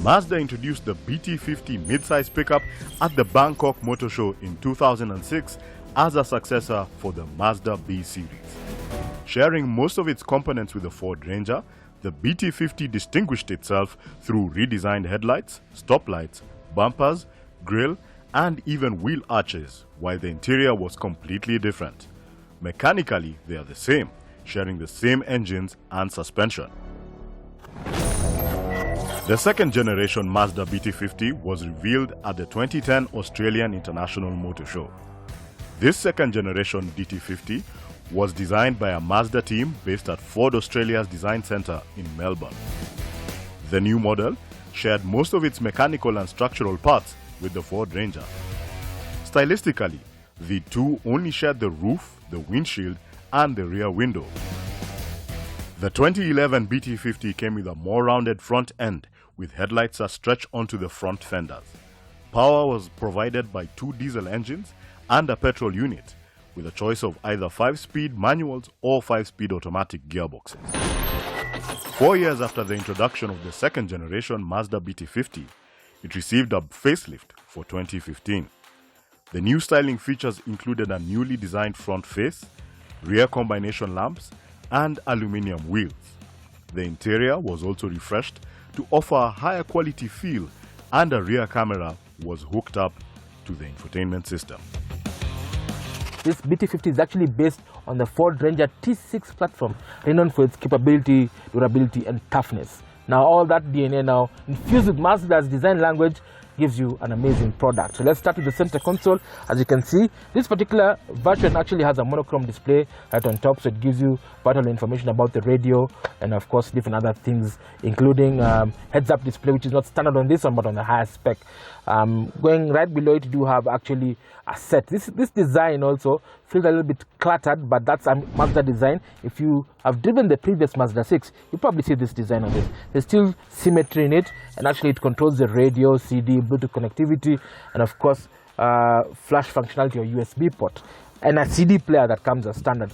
Mazda introduced the BT-50 mid-size pickup at the Bangkok Motor Show in 2006 as a successor for the Mazda B series. Sharing most of its components with the Ford Ranger, the BT-50 distinguished itself through redesigned headlights, stoplights, bumpers, grille, and even wheel arches, while the interior was completely different. Mechanically, they are the same, sharing the same engines and suspension. The second generation Mazda BT-50 was revealed at the 2010 Australian International Motor Show. This second generation BT-50 was designed by a Mazda team based at Ford Australia's Design Centre in Melbourne. The new model shared most of its mechanical and structural parts with the Ford Ranger. Stylistically, the two only shared the roof, the windshield, and the rear window. The 2011 BT-50 came with a more rounded front end with headlights that stretch onto the front fenders. Power was provided by two diesel engines and a petrol unit, with a choice of either 5-speed manuals or 5-speed automatic gearboxes. 4 years after the introduction of the second generation Mazda BT-50, it received a facelift for 2015. The new styling features included a newly designed front face, rear combination lamps, and aluminium wheels. The interior was also refreshed to offer a higher quality feel, and a rear camera was hooked up to the infotainment system. This BT-50 is actually based on the Ford Ranger T6 platform, renowned for its capability, durability, and toughness. Now all that DNA now infused with Mazda's design language gives you an amazing product. So let's start with the center console. As you can see, this particular version actually has a monochrome display right on top, so it gives you vital information about the radio and of course different other things, including heads-up display, which is not standard on this one but on the higher spec. Going right below it, you do have actually a set. This design also feels a little bit cluttered, but that's a Mazda design. If you have driven the previous Mazda 6, you probably see this design on this. There's still symmetry in it, and actually it controls the radio, CD, Bluetooth connectivity, and of course flash functionality or USB port, and a CD player that comes as standard.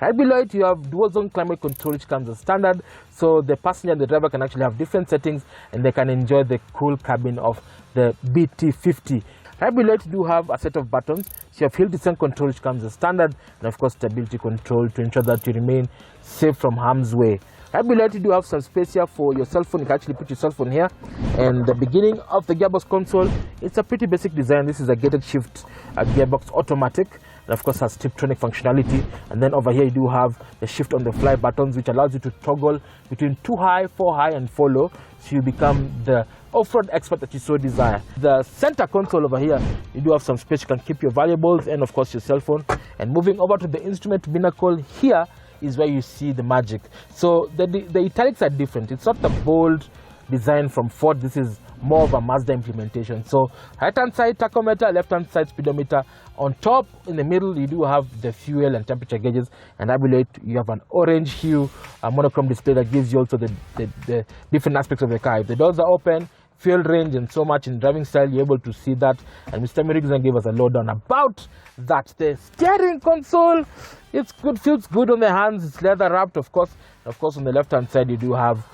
Right below it, you have dual zone climate control, which comes as standard, so the passenger and the driver can actually have different settings and they can enjoy the cool cabin of the BT-50. Right below it, you do have a set of buttons. So you have hill descent control, which comes as standard, and of course stability control to ensure that you remain safe from harm's way. Right below it, you do have some space here for your cell phone. You can actually put your cell phone here. And the beginning of the gearbox console, it's a pretty basic design. This is a gated shift gearbox automatic, and of course has Tiptronic functionality. And then over here you do have the shift on the fly buttons, which allows you to toggle between 2 high, 4 high, and 4 low, so you become the off-road expert that you so desire. The center console over here, you do have some space. You can keep your valuables and of course your cell phone. And moving over to the instrument binnacle, here is where you see the magic. So the italics are different. It's not the bold design from Ford. This is more of a Mazda implementation. So right hand side tachometer, left hand side speedometer. On top, in the middle, you do have the fuel and temperature gauges, and I believe you have an orange hue, a monochrome display that gives you also the different aspects of the car. If the doors are open, fuel range, and so much in driving style, you're able to see that. And Mr. Mirigizan gave us a lowdown about that. The steering console, it's good, feels good on the hands. It's leather wrapped, of course. Of course, on the left hand side, you do have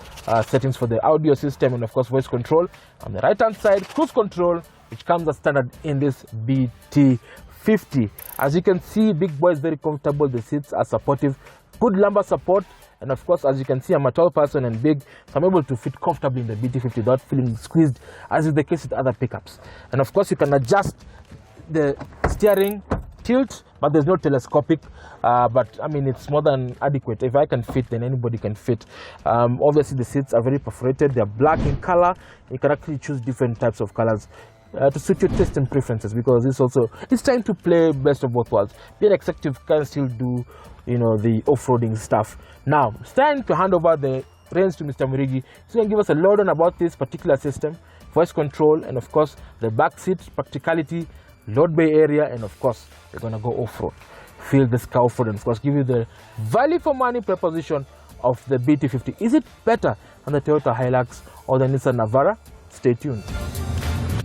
settings for the audio system and of course voice control. On the right hand side, cruise control, which comes as standard in this BT-50. As you can see, Big Boy is very comfortable. The seats are supportive, good lumbar support. And of course, as you can see, I'm a tall person and big, so I'm able to fit comfortably in the BT-50 without feeling squeezed, as is the case with other pickups. And of course, you can adjust the steering tilt, but there's no telescopic, but I mean, it's more than adequate. If I can fit, then anybody can fit. Obviously, the seats are very perforated. They're black in color. You can actually choose different types of colors to suit your taste and preferences, because it's trying to play best of both worlds. Being executive can still do, the off-roading stuff. Now, it's time to hand over the reins to Mr. Murigi, so he can give us a lowdown about this particular system, voice control, and of course, the back seat practicality, load bay area, and of course, we're going to go off-road. Feel this car off-road, and of course, give you the value for money proposition of the BT-50. Is it better than the Toyota Hilux or the Nissan Navara? Stay tuned.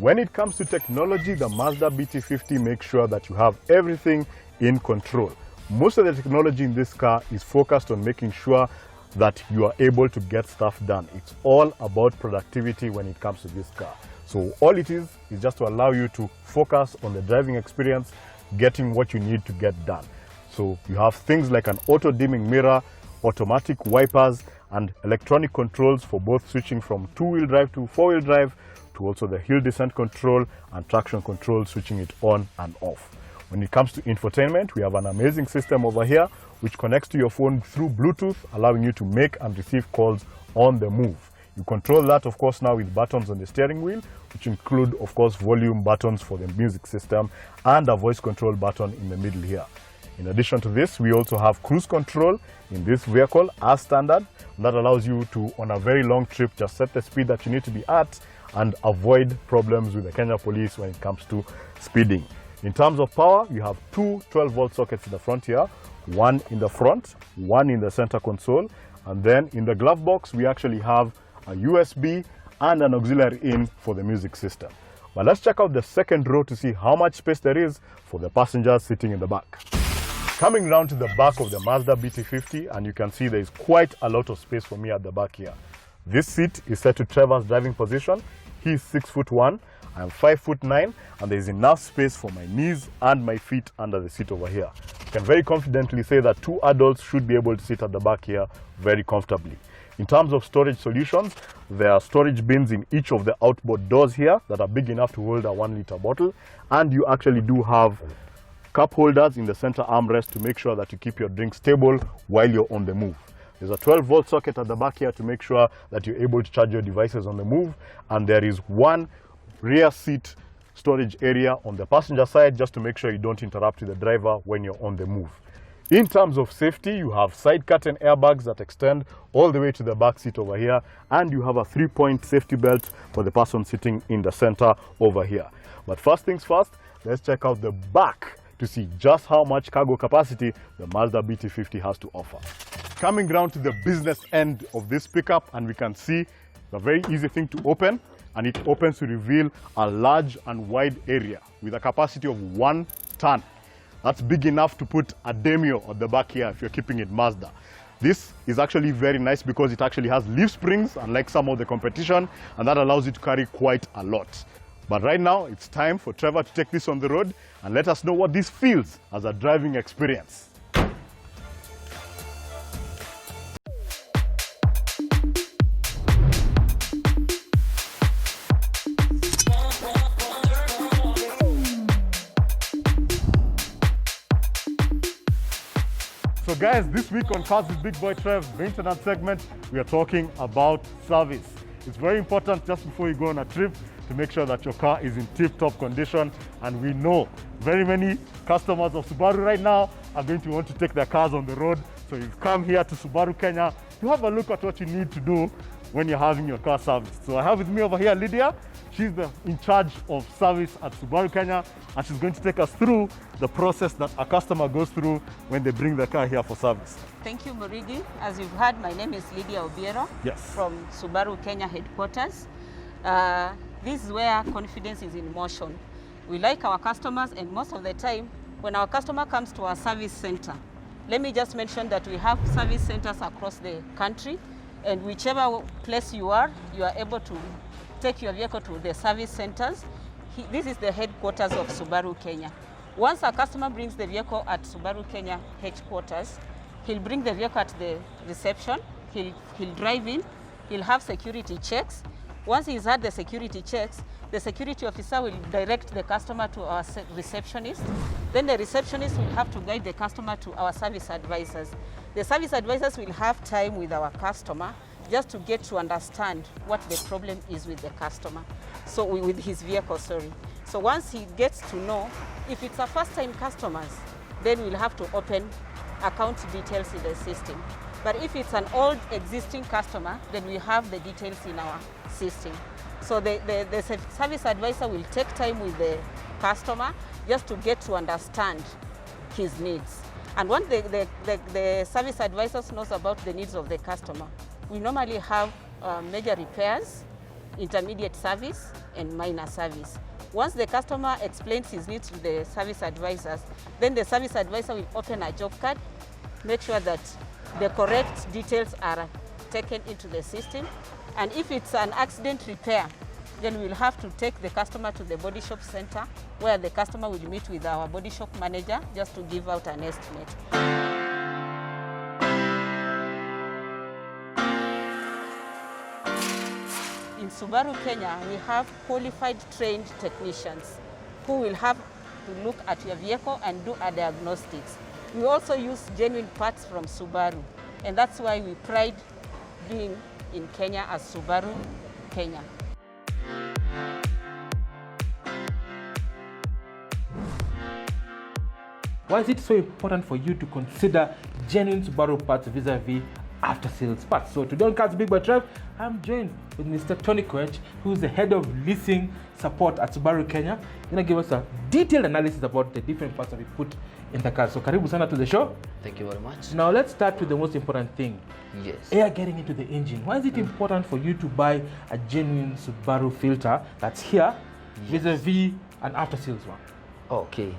When it comes to technology, the Mazda BT-50 makes sure that you have everything in control. Most of the technology in this car is focused on making sure that you are able to get stuff done. It's all about productivity when it comes to this car. So all it is just to allow you to focus on the driving experience, getting what you need to get done. So you have things like an auto dimming mirror, automatic wipers, and electronic controls for both switching from two-wheel drive to four-wheel drive, to also the hill descent control and traction control, switching it on and off. When it comes to infotainment, we have an amazing system over here which connects to your phone through Bluetooth, allowing you to make and receive calls on the move. You control that, of course, now with buttons on the steering wheel, which include, of course, volume buttons for the music system and a voice control button in the middle here. In addition to this, we also have cruise control in this vehicle as standard. That allows you to, on a very long trip, just set the speed that you need to be at and avoid problems with the Kenya police when it comes to speeding. In terms of power, you have two 12-volt sockets in the front here, one in the front, one in the center console, and then in the glove box, we actually have a USB and an auxiliary in for the music system. But let's check out the second row to see how much space there is for the passengers sitting in the back. Coming round to the back of the Mazda BT-50, and you can see there is quite a lot of space for me at the back here. This seat is set to Trevor's driving position. He is 6'1", I am 5'9", and there is enough space for my knees and my feet under the seat over here. I can very confidently say that two adults should be able to sit at the back here very comfortably. In terms of storage solutions, there are storage bins in each of the outboard doors here that are big enough to hold a 1-liter bottle, and you actually do have cup holders in the center armrest to make sure that you keep your drink stable while you're on the move. There's a 12-volt socket at the back here to make sure that you're able to charge your devices on the move, and there is one rear seat storage area on the passenger side just to make sure you don't interrupt with the driver when you're on the move. In terms of safety, you have side curtain airbags that extend all the way to the back seat over here, and you have a 3-point safety belt for the person sitting in the center over here. But first things first, let's check out the back to see just how much cargo capacity the Mazda BT-50 has to offer. Coming down to the business end of this pickup, and we can see the very easy thing to open, and it opens to reveal a large and wide area with a capacity of 1 ton. That's big enough to put a Demio at the back here if you're keeping it Mazda. This is actually very nice because it actually has leaf springs, unlike some of the competition, and that allows you to carry quite a lot. But right now, it's time for Trevor to take this on the road and let us know what this feels as a driving experience. So guys, this week on Cars with Big Boy Trev, the internet segment, we are talking about service. It's very important just before you go on a trip to make sure that your car is in tip-top condition, and we know very many customers of Subaru right now are going to want to take their cars on the road. So you've come here to Subaru Kenya to have a look at what you need to do when you're having your car serviced. So I have with me over here Lydia. She's in charge of service at Subaru Kenya, and she's going to take us through the process that a customer goes through when they bring their car here for service. Thank you, Murigi. As you've heard, my name is Lydia Obiero from Subaru Kenya headquarters. This is where confidence is in motion. We like our customers, and most of the time, when our customer comes to our service center, let me just mention that we have service centers across the country, and whichever place you are able to take your vehicle to the service centers. This is the headquarters of Subaru Kenya. Once a customer brings the vehicle at Subaru Kenya headquarters, he'll bring the vehicle at the reception, he'll drive in, he'll have security checks. Once he's had the security checks, the security officer will direct the customer to our receptionist. Then the receptionist will have to guide the customer to our service advisors. The service advisors will have time with our customer just to get to understand what the problem is with the customer. So with his vehicle, sorry. So once he gets to know, if it's a first-time customers, then we'll have to open account details in the system. But if it's an old existing customer, then we have the details in our system. So the service advisor will take time with the customer just to get to understand his needs. And once the service advisor knows about the needs of the customer, we normally have major repairs, intermediate service, and minor service. Once the customer explains his needs to the service advisors, then the service advisor will open a job card, make sure that the correct details are taken into the system. And if it's an accident repair, then we'll have to take the customer to the body shop center, where the customer will meet with our body shop manager just to give out an estimate. In Subaru Kenya, we have qualified trained technicians who will have to look at your vehicle and do a diagnostics. We also use genuine parts from Subaru, and that's why we pride being in Kenya as Subaru Kenya. Why is it so important for you to consider genuine Subaru parts vis-a-vis after-sales parts? So today on Big Boy Trev, I'm joined with Mr. Tony Koech, who's the head of leasing support at Subaru Kenya. He's going to give us a detailed analysis about the different parts that we put in the car. So karibu sana to the show. Thank you very much. Now let's start with the most important thing. Yes. Air getting into the engine. Why is it important for you to buy a genuine Subaru filter that's here vis-a-vis an after-sales one? Okay.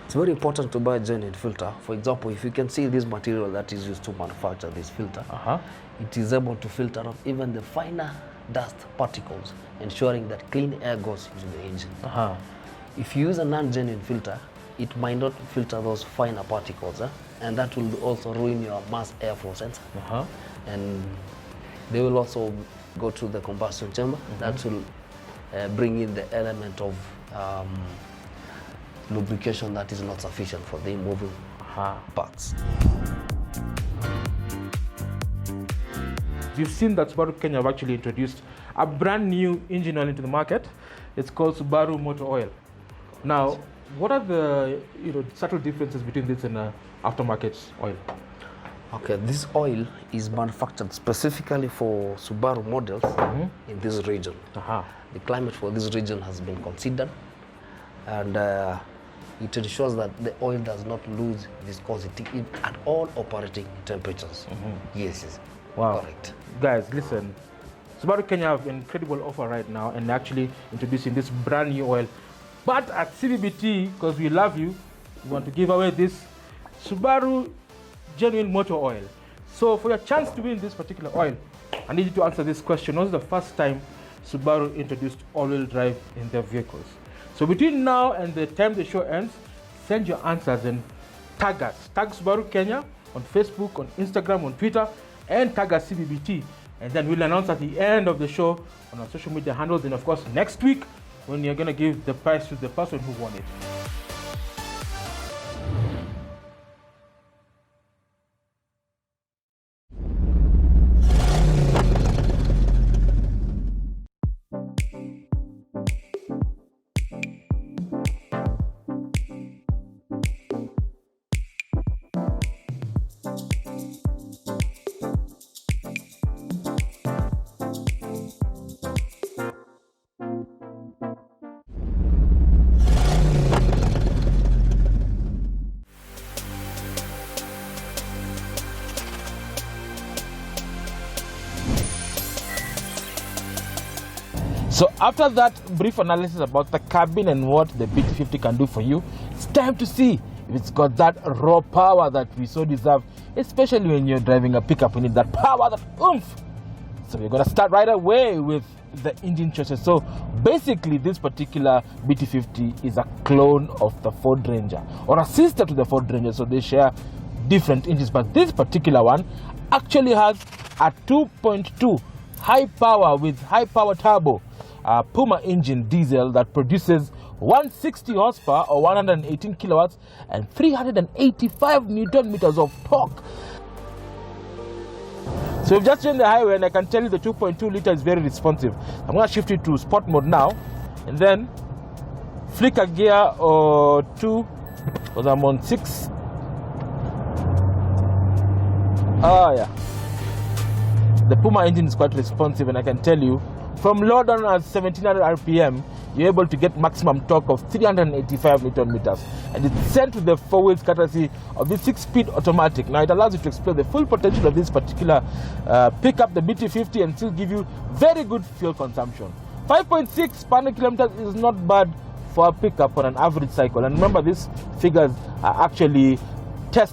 It's very important to buy a genuine filter. For example, if you can see this material that is used to manufacture this filter, it is able to filter out even the finer dust particles, ensuring that clean air goes into the engine. If you use a non-genuine filter, it might not filter those finer particles, and that will also ruin your mass airflow sensor. And they will also go to the combustion chamber. That will bring in the element of lubrication that is not sufficient for the moving parts. You've seen that Subaru Kenya have actually introduced a brand new engine oil into the market. It's called Subaru Motor Oil. Now, what are the subtle differences between this and aftermarket oil? Okay, this oil is manufactured specifically for Subaru models in this region. The climate for this region has been considered, and it ensures that the oil does not lose viscosity at all operating temperatures. Yes. Wow. Correct. Guys, listen. Subaru Kenya have an incredible offer right now, and actually introducing this brand new oil. But at CBBT, because we love you, we want to give away this Subaru genuine motor oil. So for your chance to win this particular oil, I need you to answer this question. When was the first time Subaru introduced all-wheel drive in their vehicles? So between now and the time the show ends, send your answers and tag us. Tag Subaru Kenya on Facebook, on Instagram, on Twitter, and tag us CBBT. And then we'll announce at the end of the show on our social media handles. And of course, next week, when you're going to give the prize to the person who won it. So after that brief analysis about the cabin and what the BT-50 can do for you, it's time to see if it's got that raw power that we so deserve, especially when you're driving a pickup. We need that power, that oomph. So we're going to start right away with the engine choices. So basically, this particular BT-50 is a clone of the Ford Ranger, or a sister to the Ford Ranger, so they share different engines. But this particular one actually has a 2.2 high power with high power turbo Puma engine diesel that produces 160 horsepower or 118 kilowatts and 385 Newton meters of torque. So we've just joined the highway, and I can tell you the 2.2 liter is very responsive. I'm going to shift it to sport mode now, and then flick a gear or two, because I'm on 6. The Puma engine is quite responsive, and I can tell you, from low down at 1700 RPM, you're able to get maximum torque of 385 Newton meters. And it's sent with the 4 wheels courtesy of this 6-speed automatic. Now it allows you to explore the full potential of this particular pickup, the BT-50, and still give you very good fuel consumption. 5.6 per 100 kilometers is not bad for a pickup on an average cycle. And remember, these figures are actually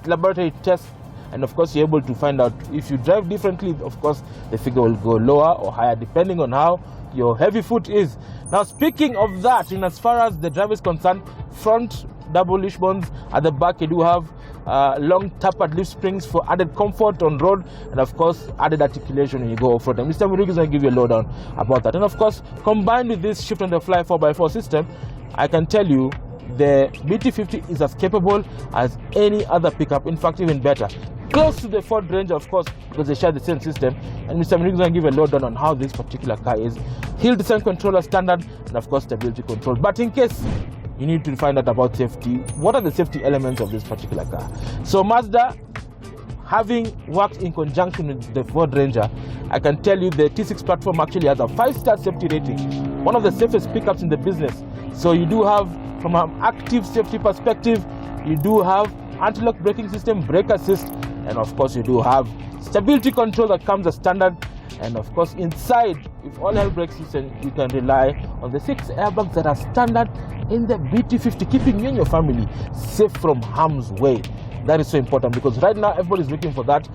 laboratory test and of course you're able to find out if you drive differently, of course the figure will go lower or higher depending on how your heavy foot is. Now speaking of that, in as far as the driver is concerned, front double leash bonds, at the back you do have long tapered leaf springs for added comfort on road, and of course added articulation when you go off-road. And Mr. Murigi is going to give you a lowdown about that. And of course, combined with this shift on the fly 4x4 system, I can tell you the BT-50 is as capable as any other pickup, in fact even better. Close to the Ford Ranger, of course, because they share the same system. And Mr. Murigi is going to give a lowdown on how this particular car is. Hill descent controller standard, and of course stability control. But in case you need to find out about safety, what are the safety elements of this particular car? So Mazda, having worked in conjunction with the Ford Ranger, I can tell you the T6 platform actually has a 5-star safety rating, one of the safest pickups in the business. So you do have, from an active safety perspective, you do have anti-lock braking system, brake assist, and of course you do have stability control that comes as standard. And of course inside, if all hell breaks loose, you can rely on the 6 airbags that are standard in the BT-50, keeping you and your family safe from harm's way. That is so important, because right now everybody is looking for that,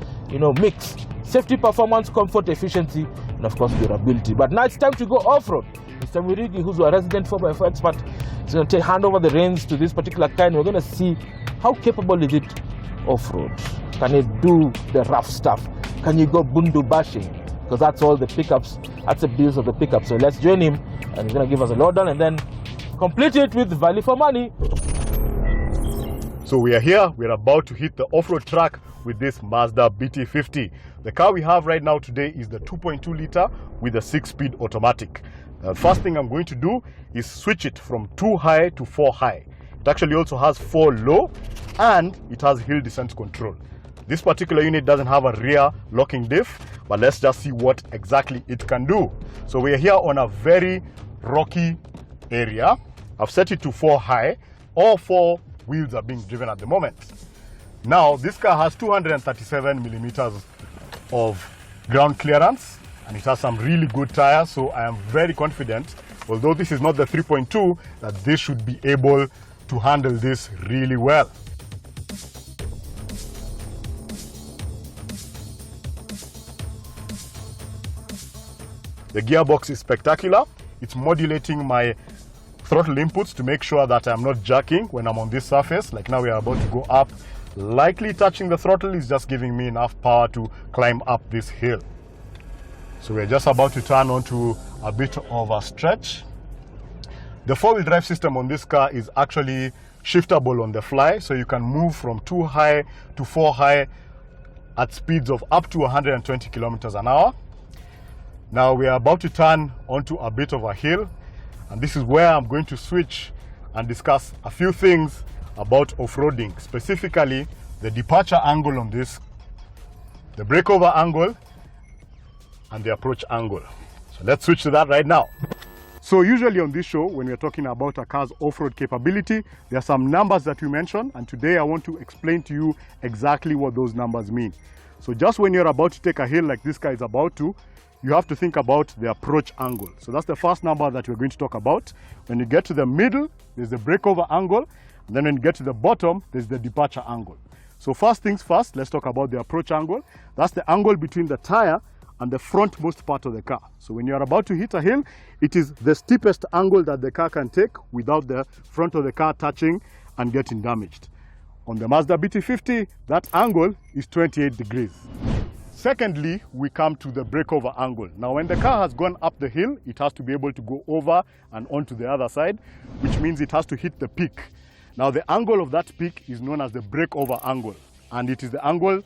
mix: safety, performance, comfort, efficiency, and of course durability. But now it's time to go off-road. Mr. Murigi, who's a resident 4x4 expert, is going to hand over the reins to this particular car, and we're going to see how capable is it off-road. Can it do the rough stuff? Can you go bundu bashing? Because that's all the pickups, that's the deals of the pickup. So let's join him, and he's going to give us a lowdown and then complete it with value for money. So we are here, we're about to hit the off-road track with this Mazda BT-50. The car we have right now today is the 2.2 liter with a 6-speed automatic. The first thing I'm going to do is switch it from 2 high to 4 high. It actually also has 4 low, and it has hill descent control. This particular unit doesn't have a rear locking diff, but let's just see what exactly it can do. So we're here on a very rocky area. I've set it to 4 high. All 4 wheels are being driven at the moment. Now this car has 237 millimeters of ground clearance, and it has some really good tires, so I am very confident, although this is not the 3.2, that this should be able to handle this really well. The gearbox is spectacular. It's modulating my throttle inputs to make sure that I'm not jerking when I'm on this surface. Like now we are about to go up. Likely touching the throttle is just giving me enough power to climb up this hill. So we're just about to turn onto a bit of a stretch. The 4-wheel drive system on this car is actually shiftable on the fly, so you can move from 2 high to 4 high at speeds of up to 120 kilometers an hour. Now we are about to turn onto a bit of a hill, and this is where I'm going to switch and discuss a few things about off-roading, specifically the departure angle on this, the breakover angle, and the approach angle. So let's switch to that right now. So usually on this show, when we're talking about a car's off-road capability, there are some numbers that we mention, and today I want to explain to you exactly what those numbers mean. So just when you're about to take a hill like this car is about to, you have to think about the approach angle. So that's the first number that we're going to talk about. When you get to the middle, there's the breakover angle, and then when you get to the bottom, there's the departure angle. So first things first, let's talk about the approach angle. That's the angle between the tire and the frontmost part of the car. So when you're about to hit a hill, it is the steepest angle that the car can take without the front of the car touching and getting damaged. On the Mazda BT-50, that angle is 28 degrees. Secondly, we come to the breakover angle. Now, when the car has gone up the hill, it has to be able to go over and onto the other side, which means it has to hit the peak. Now, the angle of that peak is known as the breakover angle, and it is the angle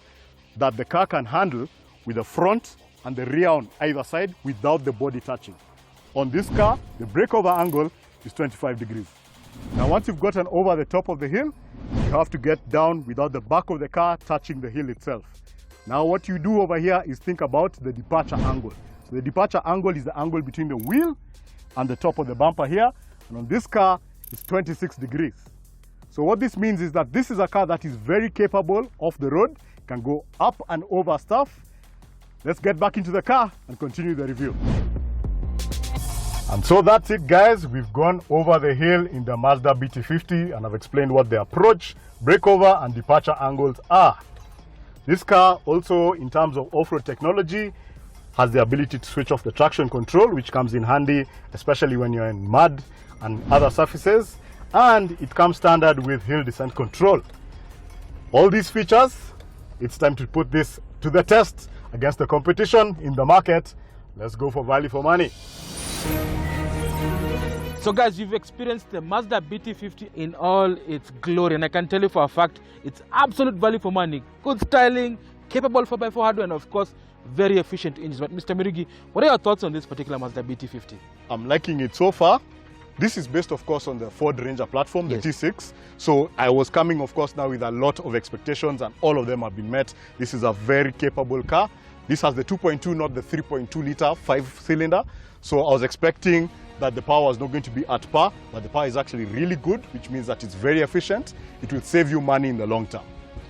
that the car can handle with the front and the rear on either side without the body touching. On this car, the breakover angle is 25 degrees. Now, once you've gotten over the top of the hill, you have to get down without the back of the car touching the hill itself. Now what you do over here is think about the departure angle. So the departure angle is the angle between the wheel and the top of the bumper here, and on this car it's 26 degrees. So what this means is that this is a car that is very capable off the road, can go up and over stuff. Let's get back into the car and continue the review. And so that's it, guys. We've gone over the hill in the Mazda BT-50, and I've explained what the approach, breakover and departure angles are. This car also, in terms of off-road technology, has the ability to switch off the traction control, which comes in handy, especially when you're in mud and other surfaces. And it comes standard with hill descent control. All these features, it's time to put this to the test against the competition in the market. Let's go for value for money. So guys, you've experienced the Mazda BT-50 in all its glory, and I can tell you for a fact, it's absolute value for money. Good styling, capable 4x4 hardware, and of course, very efficient engines. But Mr. Mirigi, what are your thoughts on this particular Mazda BT-50? I'm liking it so far. This is based, of course, on the Ford Ranger platform, the T6. So I was coming, of course, now with a lot of expectations, and all of them have been met. This is a very capable car. This has the 2.2, not the 3.2 liter 5-cylinder. So I was expecting that the power was not going to be at par, but the power is actually really good, which means that it's very efficient. It will save you money in the long term.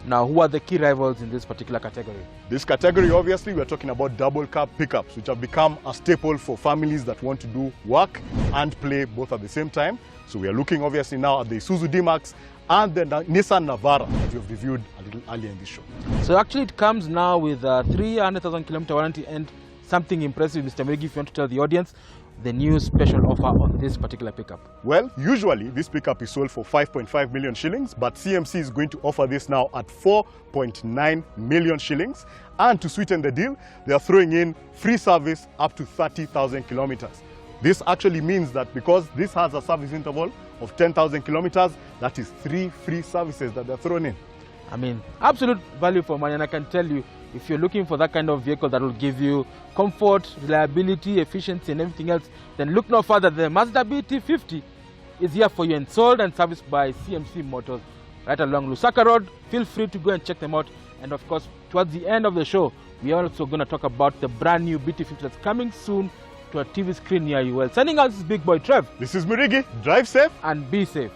Now, who are the key rivals in this particular category? This category, obviously, we're talking about double cab pickups, which have become a staple for families that want to do work and play both at the same time. So we are looking, obviously, now at the Isuzu D-Max and the Nissan Navara that we've reviewed a little earlier in this show. So actually, it comes now with a 300,000 kilometer warranty and something impressive, Mr. Mirigi, if you want to tell the audience the new special offer on this particular pickup. Well, usually this pickup is sold for 5.5 million shillings, but CMC is going to offer this now at 4.9 million shillings. And to sweeten the deal, they are throwing in free service up to 30,000 kilometers. This actually means that because this has a service interval of 10,000 kilometers, that is 3 free services that they're thrown in. I mean, absolute value for money, and I can tell you, if you're looking for that kind of vehicle that will give you comfort, reliability, efficiency, and everything else, then look no further. The Mazda BT-50 is here for you and sold and serviced by CMC Motors right along Lusaka Road. Feel free to go and check them out. And of course, towards the end of the show, we are also going to talk about the brand new BT-50 that's coming soon to a TV screen near you. Well, signing out, this is Big Boy Trev. This is Mirigi. Drive safe and be safe.